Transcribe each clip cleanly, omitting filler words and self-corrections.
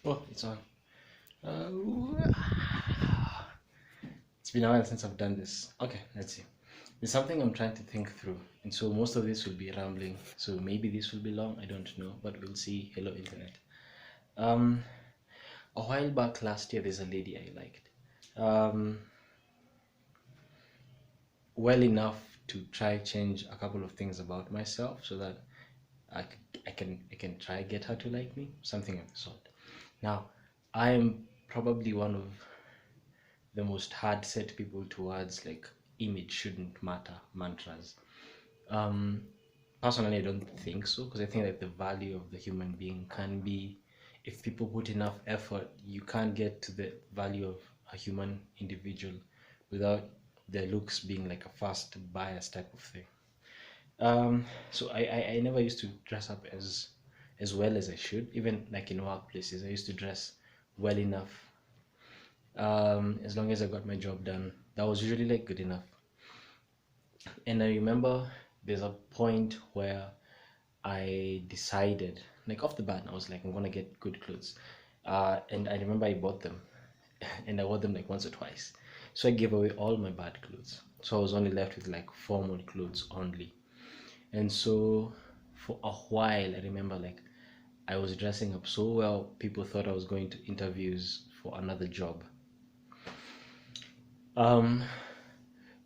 Oh, it's on. It's been a while since I've done this. Okay, let's see. There's something I'm trying to think through, and so most of this will be rambling. So maybe this will be long. I don't know, but we'll see. Hello, internet. Um, a while back last year, there's a lady I liked. Um, well enough to try change a couple of things about myself so that I can try get her to like me, something of the sort. Now, I am probably one of the most hard set people towards like image shouldn't matter mantras. Um, Personally, I don't think so because I think that the value of the human being can be, if people put enough effort, you can't get to the value of a human individual without their looks being like a fast bias type of thing. So I never used to dress up as well as I should. Even like in workplaces, I used to dress well enough. As long as I got my job done, that was usually like good enough. And I remember there's a point where I decided, like off the bat, I was like, I'm gonna get good clothes. And I remember I bought them, and I wore them like once or twice. So I gave away all my bad clothes. So I was only left with like formal clothes only. And so for a while, I remember like I was dressing up so well, people thought I was going to interviews for another job. Um,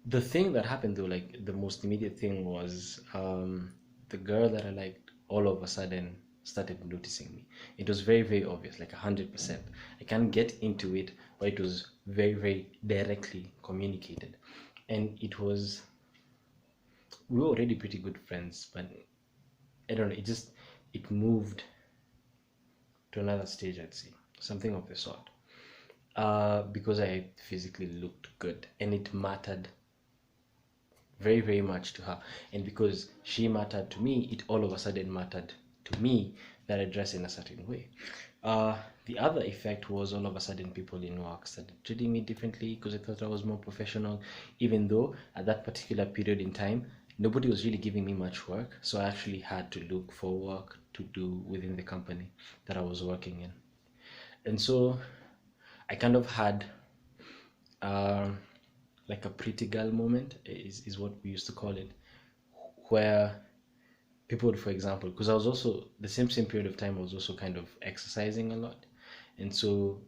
the thing that happened though, like the most immediate thing was the girl that I liked all of a sudden started noticing me. It was very, very obvious, like 100%. I can't get into it, but it was very, very directly communicated. And we were already pretty good friends, but I don't know, it moved to another stage, I'd say, something of the sort. Because I physically looked good and it mattered very, very much to her. And because she mattered to me, it all of a sudden mattered to me that I dress in a certain way. The other effect was all of a sudden people in work started treating me differently because I thought I was more professional, even though at that particular period in time, nobody was really giving me much work. So I actually had to look for work to do within the company that I was working in. And so I kind of had um, like a pretty girl moment is what we used to call it, where people would, for example, because I was also the same period of time I was also kind of exercising a lot, and so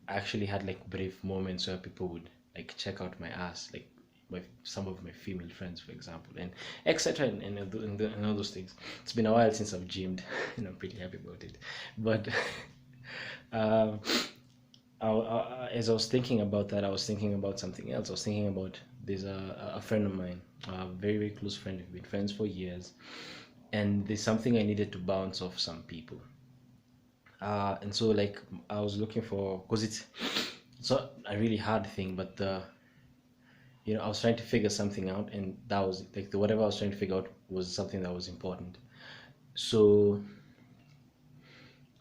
I actually had like brief moments where people would like check out my ass, like some of my female friends, for example, and etc. And all those things. It's been a while since I've gymmed, and I'm pretty happy about it. But um, as I was thinking about that, I was thinking about something else. I was thinking about there's a friend of mine, a very, very close friend. We've been friends for years, and there's something I needed to bounce off some people. And so like I was looking for, because it's not a really hard thing, but I was trying to figure something out, and that was like the whatever I was trying to figure out was something that was important. So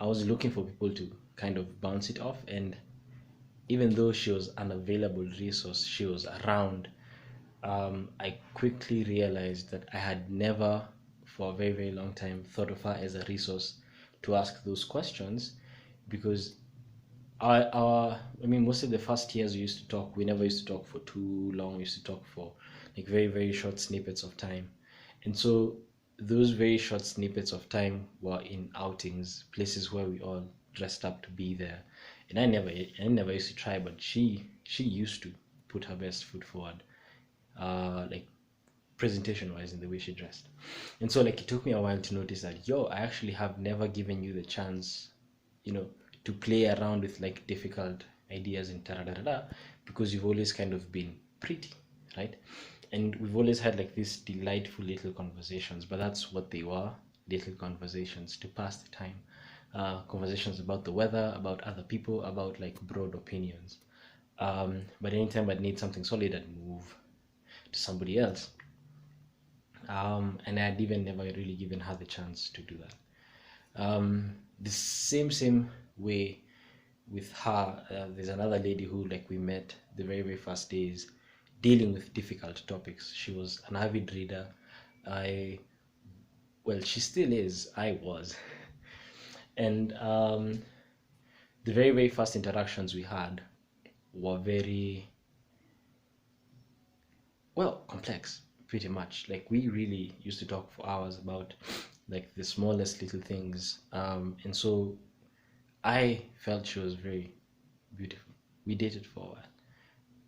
I was looking for people to kind of bounce it off, and even though she was an available resource, she was around. I quickly realized that I had never, for a very, very long time, thought of her as a resource to ask those questions because I mean, most of the first years we used to talk, we never used to talk for too long. We used to talk for like very, very short snippets of time. And so those very short snippets of time were in outings, places where we all dressed up to be there. And I never used to try, but she used to put her best foot forward, like presentation wise in the way she dressed. And so like it took me a while to notice that I actually have never given you the chance, you know, to play around with like difficult ideas and da da da da, because you've always kind of been pretty, right? And we've always had like these delightful little conversations, but that's what they were, little conversations to pass the time. Conversations about the weather, about other people, about like broad opinions. But anytime I'd need something solid, I'd move to somebody else. And I'd even never really given her the chance to do that. The same way with her, there's another lady who like we met the very, very first days dealing with difficult topics. She was an avid reader. I Well, she still is. I was. And the very, very first interactions we had were very, well, complex, pretty much. Like, we really used to talk for hours about like the smallest little things. And so I felt she was very beautiful. We dated for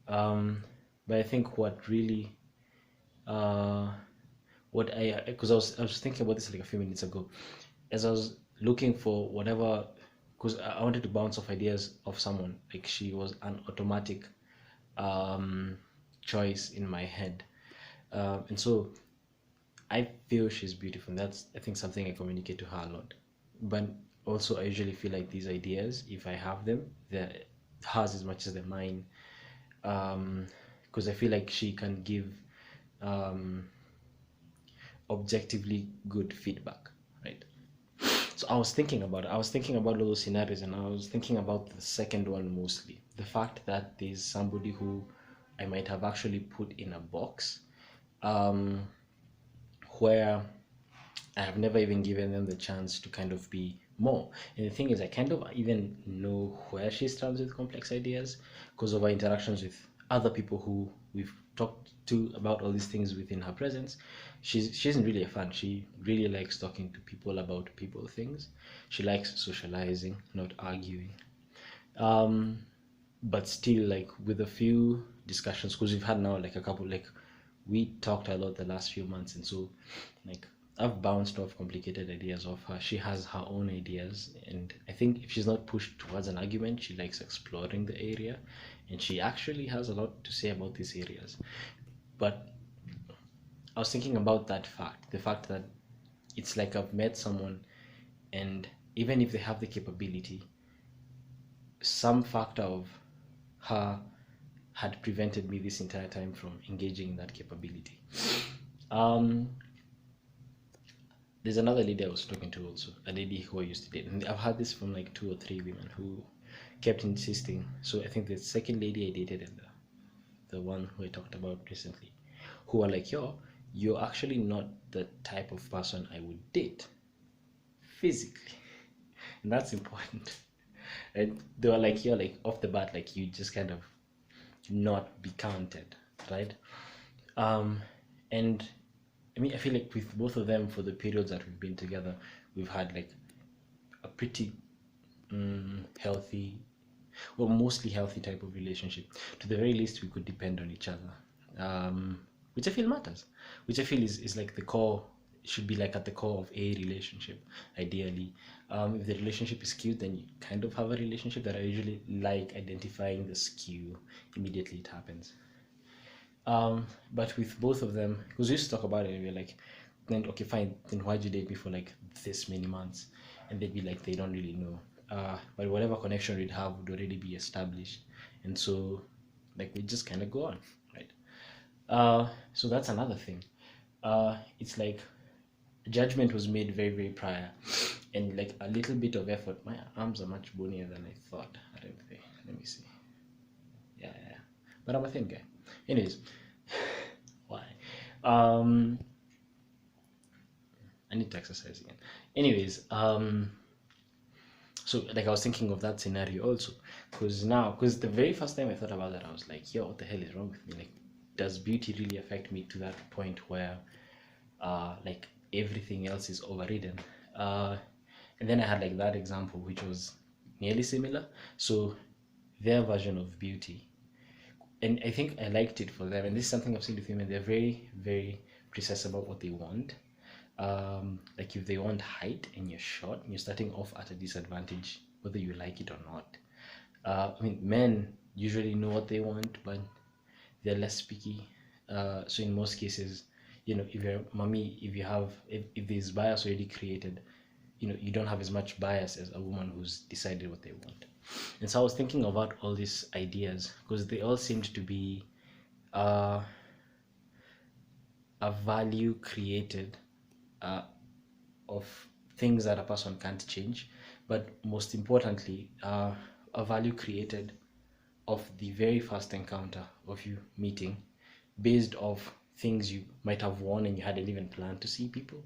a while. But I think what really, uh, because I was thinking about this like a few minutes ago, as I was looking for whatever, because I wanted to bounce off ideas of someone. Like, she was an automatic choice in my head, and so I feel she's beautiful. That's, I think, something I communicate to her a lot. But also, I usually feel like these ideas, if I have them, they're hers as much as they're mine. Because I feel like she can give um, objectively good feedback, right? So I was thinking about it. I was thinking about all those scenarios, and I was thinking about the second one mostly. The fact that there's somebody who I might have actually put in a box, um, where I have never even given them the chance to kind of be more. And the thing is, I kind of even know where she stands with complex ideas because of our interactions with other people who we've talked to about all these things within her presence. She isn't really a fan. She really likes talking to people about people things. She likes socializing, not arguing. Um, but still, like, with a few discussions, because we've had now like a couple, like, we talked a lot the last few months, and so like I've bounced off complicated ideas of her. She has her own ideas, and I think if she's not pushed towards an argument, she likes exploring the area, and she actually has a lot to say about these areas. But I was thinking about that fact, the fact that it's like I've met someone, and even if they have the capability, some factor of her had prevented me this entire time from engaging in that capability. Um, there's another lady I was talking to also, a lady who I used to date, and I've had this from like 2 or 3 women who kept insisting. So I think the second lady I dated and the one who I talked about recently, who are like, yo, you're actually not the type of person I would date physically, and that's important. And they were like, you're like off the bat, like you just kind of not be counted, right? And I mean, I feel like with both of them, for the periods that we've been together, we've had like a pretty healthy, well, mostly healthy type of relationship. To the very least, we could depend on each other, which I feel matters, which I feel is like the core, should be like at the core of a relationship, ideally. If the relationship is skewed, then you kind of have a relationship that I usually like identifying the skew immediately it happens. But with both of them, because we used to talk about it, and we are like, then okay, fine, then why'd you date me for like this many months? And they'd be like, they don't really know. But whatever connection we'd have would already be established, and so like we just kind of go on, right? So that's another thing. It's like judgment was made very, very prior, and like a little bit of effort. My arms are much bonier than I thought. I don't think. Let me see. Yeah, yeah, yeah. But I'm a thin guy. Anyways, why? I need to exercise again. Anyways, so like I was thinking of that scenario also, because the very first time I thought about that, I was like, yo, what the hell is wrong with me? Like, does beauty really affect me to that point where, like everything else is overridden? And then I had like that example, which was nearly similar. So their version of beauty, and I think I liked it for them. And this is something I've seen with women. They're very, very precise about what they want. Like if they want height and you're short, you're starting off at a disadvantage, whether you like it or not. I mean, men usually know what they want, but they're less picky. So in most cases, if you're mommy, if there's bias already created, you don't have as much bias as a woman who's decided what they want. And so I was thinking about all these ideas because they all seemed to be uh, a value created of things that a person can't change, but most importantly, a value created of the very first encounter of you meeting, based off things you might have worn and you hadn't even planned to see people,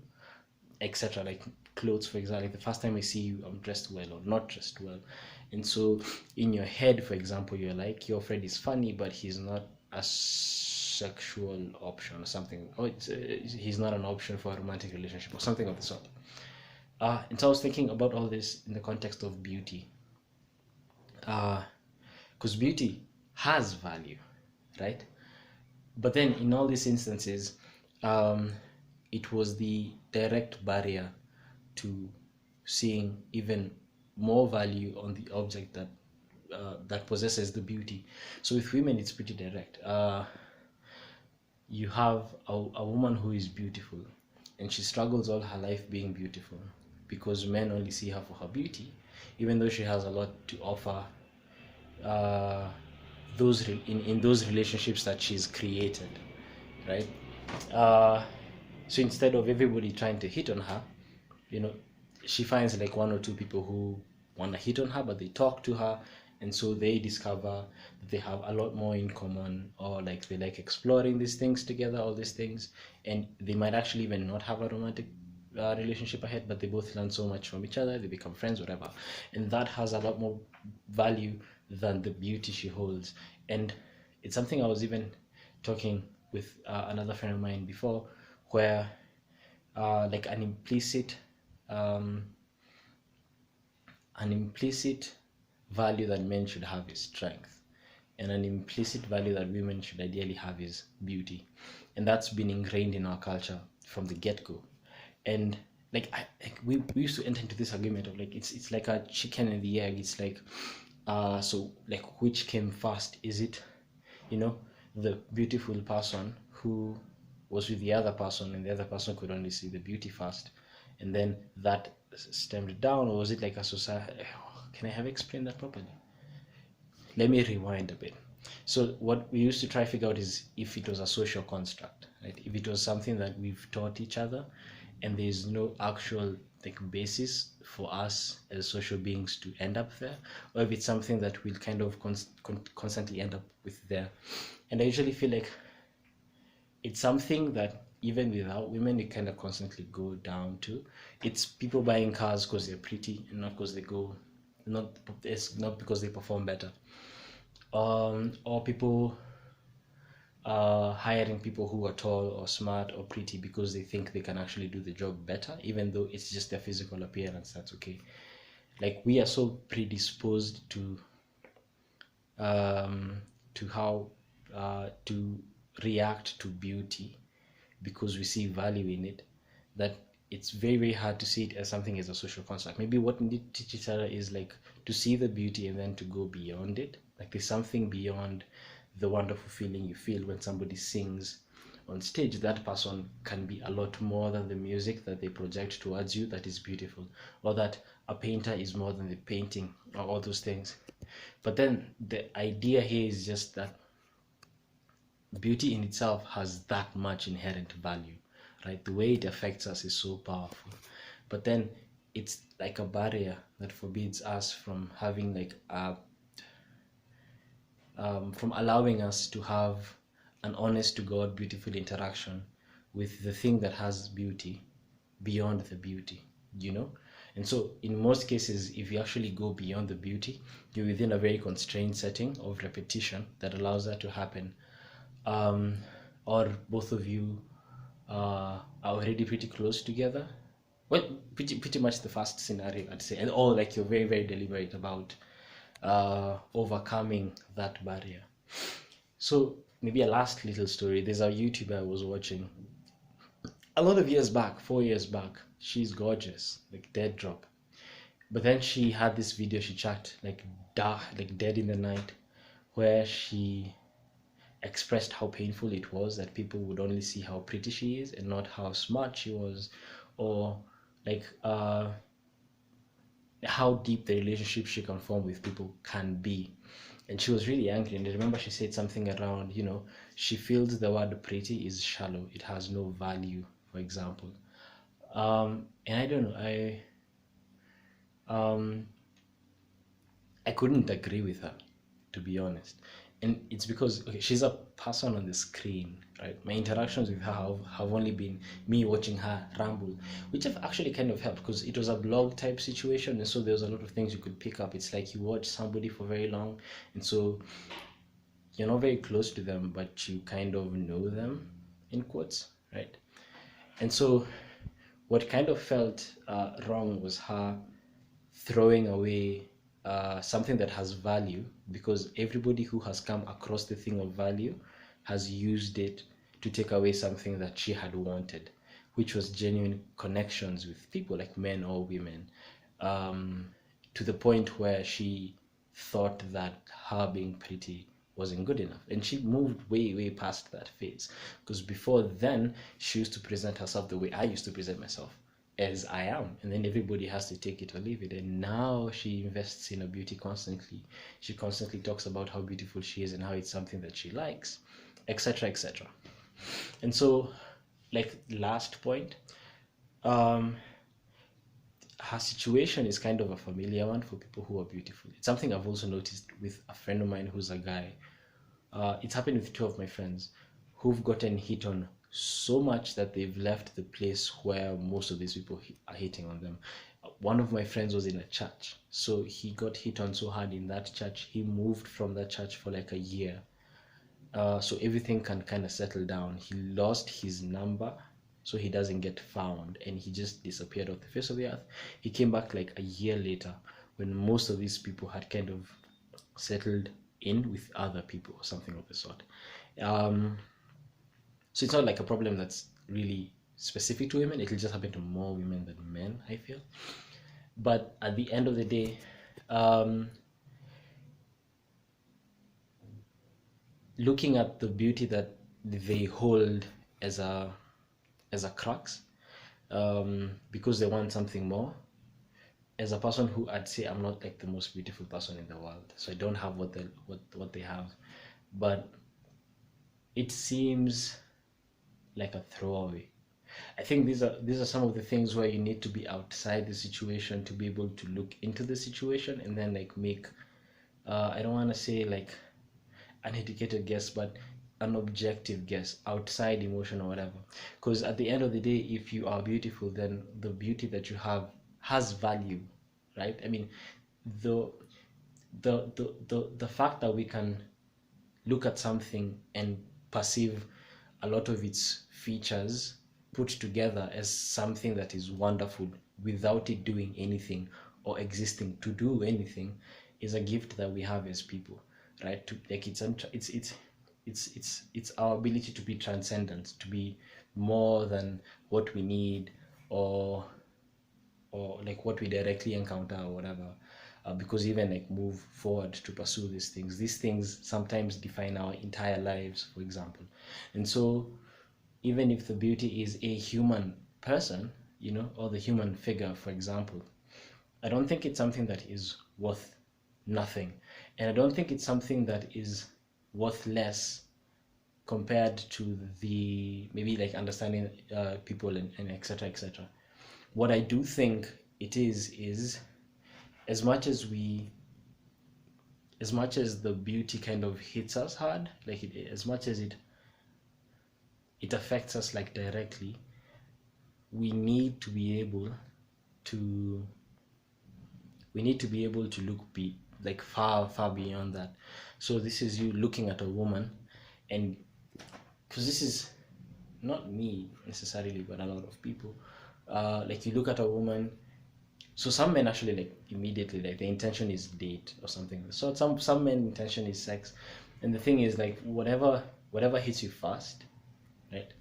etc. Like clothes, for example, like the first time I see you, I'm dressed well or not dressed well. And so in your head, for example, you're like, your friend is funny, but he's not a sexual option or something. Or he's not an option for a romantic relationship or something of the sort. And so I was thinking about all this in the context of beauty. Because beauty has value, right? But then in all these instances, it was the direct barrier to seeing even more value on the object that possesses the beauty. So with women, it's pretty direct. You have a woman who is beautiful, and she struggles all her life being beautiful because men only see her for her beauty, even though she has a lot to offer. Uh, in those relationships that she's created, right? So instead of everybody trying to hit on her, you know, she finds like one or two people who want to hit on her, but they talk to her, and so they discover that they have a lot more in common, or like they like exploring these things together, all these things, and they might actually even not have a romantic relationship ahead, but they both learn so much from each other, they become friends, whatever, and that has a lot more value than the beauty she holds. And it's something I was even talking with another friend of mine before, where like um, an implicit value that men should have is strength, and an implicit value that women should ideally have is beauty, and that's been ingrained in our culture from the get-go. And we used to enter into this argument of like it's like a chicken and the egg. It's like so like which came first? Is it, you know, the beautiful person who was with the other person and the other person could only see the beauty first, and then that stemmed down, or was it like a society? Can I have explained that properly? Let me rewind a bit. So what we used to try to figure out is if it was a social construct, right? If it was something that we've taught each other and there's no actual like basis for us as social beings to end up there, or if it's something that we'll kind of constantly end up with there. And I usually feel like it's something that even without women we kind of constantly go down to. It's people buying cars because they're pretty and not because they go, not it's not because they perform better, or people hiring people who are tall or smart or pretty because they think they can actually do the job better, even though it's just their physical appearance. That's okay. Like we are so predisposed to how to react to beauty because we see value in it, that it's very very hard to see it as something as a social construct. Maybe what we need to teach each other is like to see the beauty and then to go beyond it. Like there's something beyond the wonderful feeling you feel when somebody sings on stage. That person can be a lot more than the music that they project towards you that is beautiful, or that a painter is more than the painting, or all those things. But then the idea here is just that beauty in itself has that much inherent value, right? The way it affects us is so powerful. But then it's like a barrier that forbids us from having like from allowing us to have an honest to God beautiful interaction with the thing that has beauty beyond the beauty, you know? And so in most cases, if you actually go beyond the beauty, you're within a very constrained setting of repetition that allows that to happen. Or both of you are already pretty close together. Well, pretty much the first scenario, I'd say, and all like you're very very deliberate about overcoming that barrier. So maybe a last little story. There's a YouTuber I was watching a lot of years back, 4 years back. She's gorgeous, like dead drop. But then she had this video she checked like dark, like dead in the night, where she expressed how painful it was that people would only see how pretty she is and not how smart she was, or like how deep the relationship she can form with people can be. And she was really angry, and I remember she said something around, you know, she feels the word pretty is shallow, it has no value, for example. And I don't know, um I couldn't agree with her, to be honest. and it's because, okay, she's a person on the screen, right? My interactions with her have only been me watching her ramble, which have actually kind of helped because it was a blog type situation, and so there was a lot of things you could pick up. It's like you watch somebody for very long, and so you're not very close to them, but you kind of know them, in quotes, right? And so what kind of felt wrong was her throwing away something that has value, because everybody who has come across the thing of value has used it to take away something that she had wanted, which was genuine connections with people, like men or women, to the point where she thought that her being pretty wasn't good enough, and she moved way past that phase, because before then she used to present herself the way I used to present myself, as I am, and then everybody has to take it or leave it. And now she invests in her beauty constantly. She constantly talks about how beautiful she is and how it's something that she likes, etc., etc. And so, like, last point, um her situation is kind of a familiar one for people who are beautiful. It's something I've also noticed with a friend of mine who's a guy. It's happened with two of my friends who've gotten hit on so much that they've left the place where most of these people are hitting on them. One of my friends was in a church, so he got hit on so hard in that church, he moved from that church for like a year, so everything can kind of settle down. He lost his number, so he doesn't get found, and he just disappeared off the face of the earth. He came back like a year later, when most of these people had kind of settled in with other people or something of the sort. So it's not like a problem that's really specific to women. It'll just happen to more women than men, I feel. But at the end of the day, looking at the beauty that they hold as a crux, because they want something more. As a person who, I'd say I'm not like the most beautiful person in the world, so I don't have what they have, but it seems like a throwaway. I think these are some of the things where you need to be outside the situation to be able to look into the situation and then like make I don't want to say like an educated guess, but an objective guess outside emotion or whatever. Because at the end of the day, if you are beautiful, then the beauty that you have has value, right? I mean, the the fact that we can look at something and perceive a lot of its features put together as something that is wonderful without it doing anything or existing to do anything is a gift that we have as people, right? To like it's our ability to be transcendent, to be more than what we need, or like what we directly encounter or whatever, because even like move forward to pursue these things sometimes define our entire lives, for example. And so even if the beauty is a human person, or the human figure, for example, I don't think it's something that is worth nothing, and I don't think it's something that is worth less compared to the maybe like understanding people and etc etc. What I do think it is as much as the beauty kind of hits us hard, like as much as it affects us like directly, we need to be able to look like far beyond that. So this is you looking at a woman, and because this is not me necessarily, but a lot of people, like you look at a woman. So some men actually like immediately like the intention is date or something. So some men intention is sex, and the thing is like whatever hits you first, right?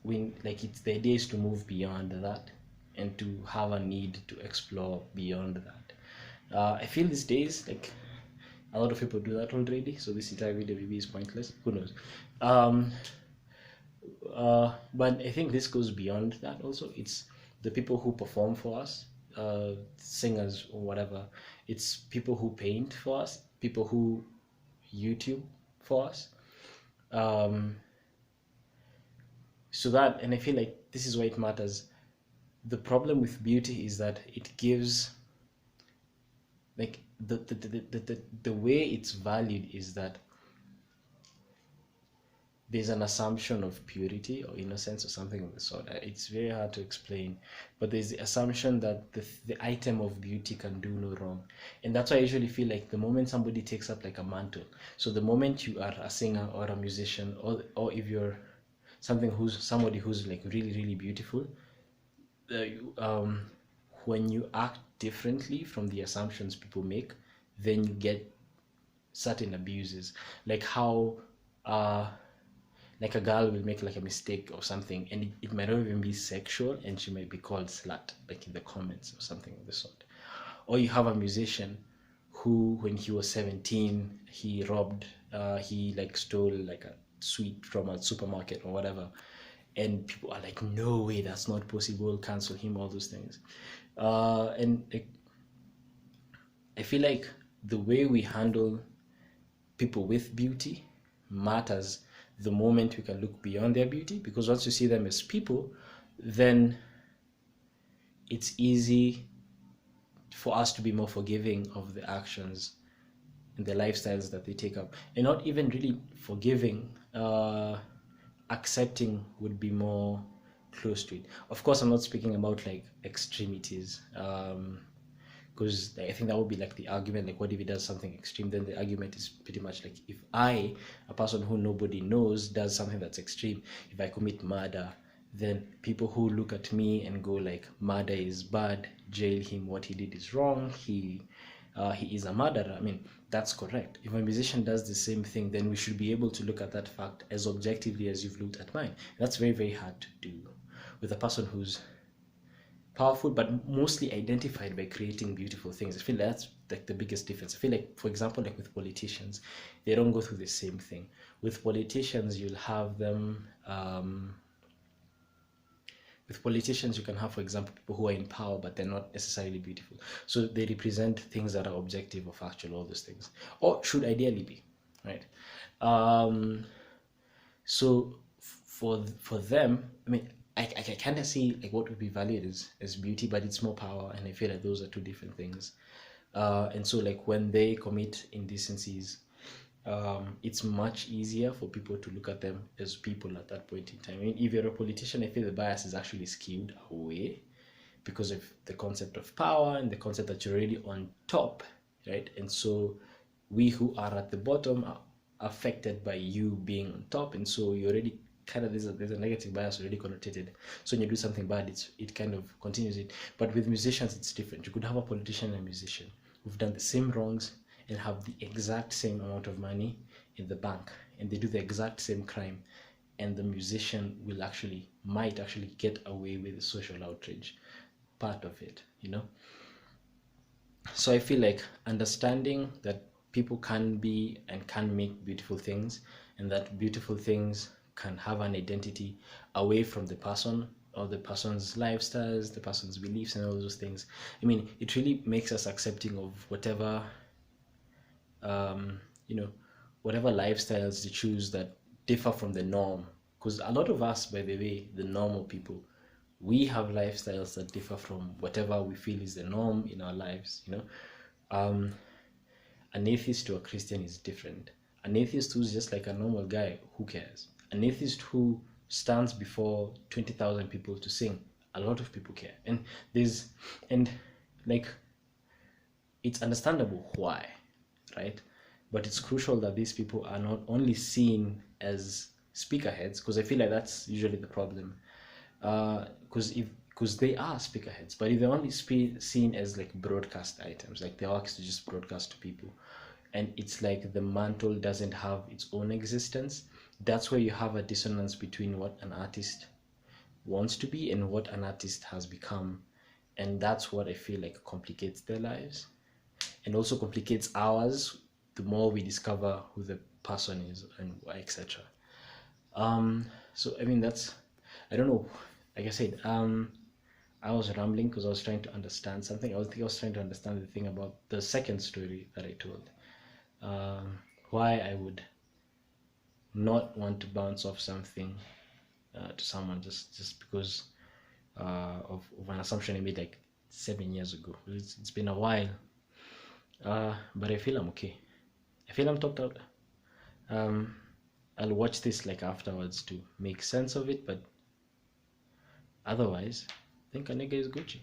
We like it's the idea is to move beyond that and to have a need to explore beyond that. I feel these days like a lot of people do that already, so this entire video maybe is pointless. Who knows? But I think this goes beyond that also. It's the people who perform for us, singers or whatever. It's people who paint for us, people who YouTube for us. So that, and I feel like this is why it matters. The problem with beauty is that it gives, like the way it's valued is that there's an assumption of purity or innocence or something of the sort. It's very hard to explain, but there's the assumption that the item of beauty can do no wrong. And that's why I usually feel like the moment somebody takes up like a mantle, so the moment you are a singer or a musician, or if you're somebody who's like really, really beautiful, um, when you act differently from the assumptions people make, then you get certain abuses, like how uh like a girl will make like a mistake or something, and it might not even be sexual, and she might be called slut like in the comments or something of the sort. Or you have a musician who, when he was 17, he robbed, he like stole like a sweet from a supermarket or whatever, and people are like, no way, that's not possible, cancel him, all those things. And like, I feel like the way we handle people with beauty matters the moment we can look beyond their beauty, because once you see them as people, then it's easy for us to be more forgiving of the actions and the lifestyles that they take up, and not even really forgiving, accepting would be more close to it. Of course, I'm not speaking about like extremities, because I think that would be like the argument, like what if he does something extreme? Then the argument is pretty much like, if I, a person who nobody knows, does something that's extreme, if I commit murder, then people who look at me and go like, murder is bad, jail him, what he did is wrong, he is a murderer. I mean, that's correct. If a musician does the same thing, then we should be able to look at that fact as objectively as you've looked at mine. That's very, very hard to do with a person who's powerful but mostly identified by creating beautiful things. I feel that's like the biggest difference. I feel like, for example, like with politicians, they don't go through the same thing. With politicians, you'll have them, with politicians you can have, for example, people who are in power but they're not necessarily beautiful, so they represent things that are objective or factual, all those things, or should ideally be, right? So for them, I mean, I kind of see like what would be valued as beauty, but it's more power, and I feel like those are two different things. And so like when they commit indecencies, it's much easier for people to look at them as people at that point in time. I mean, if you're a politician, I feel the bias is actually skewed away because of the concept of power and the concept that you're really on top, right? And so we who are at the bottom are affected by you being on top, and so you already kind of, there's a negative bias already connotated. So when you do something bad, it kind of continues it. But with musicians, it's different. You could have a politician and a musician who've done the same wrongs and have the exact same amount of money in the bank, and they do the exact same crime, and the musician might actually get away with the social outrage part of it, you know. So I feel like understanding that people can be and can make beautiful things, and that beautiful things can have an identity away from the person or the person's lifestyles, the person's beliefs, and all those things. I mean, it really makes us accepting of whatever, you know, whatever lifestyles they choose that differ from the norm. Because a lot of us, by the way, the normal people, we have lifestyles that differ from whatever we feel is the norm in our lives, you know. An atheist to a Christian is different. An atheist who's just like a normal guy, who cares? An atheist who stands before 20,000 people to sing, a lot of people care. And like, it's understandable why, right? But it's crucial that these people are not only seen as speakerheads, because I feel like that's usually the problem. Because they are speakerheads, but if they're only seen as like broadcast items, like they're asked to just broadcast to people, and it's like the mantle doesn't have its own existence, that's where you have a dissonance between what an artist wants to be and what an artist has become. And that's what I feel like complicates their lives, and also complicates ours the more we discover who the person is and why, etc. So I mean, that's, I don't know, like I said, I was rambling because I was trying to understand something. I was trying to understand the thing about the second story that I told, why I would not want to bounce off something to someone just because of an assumption I made like 7 years ago. It's been a while. But I feel I'm okay. I feel I'm topped out. Um, I'll watch this like afterwards to make sense of it, but otherwise, I think a nigga is Gucci.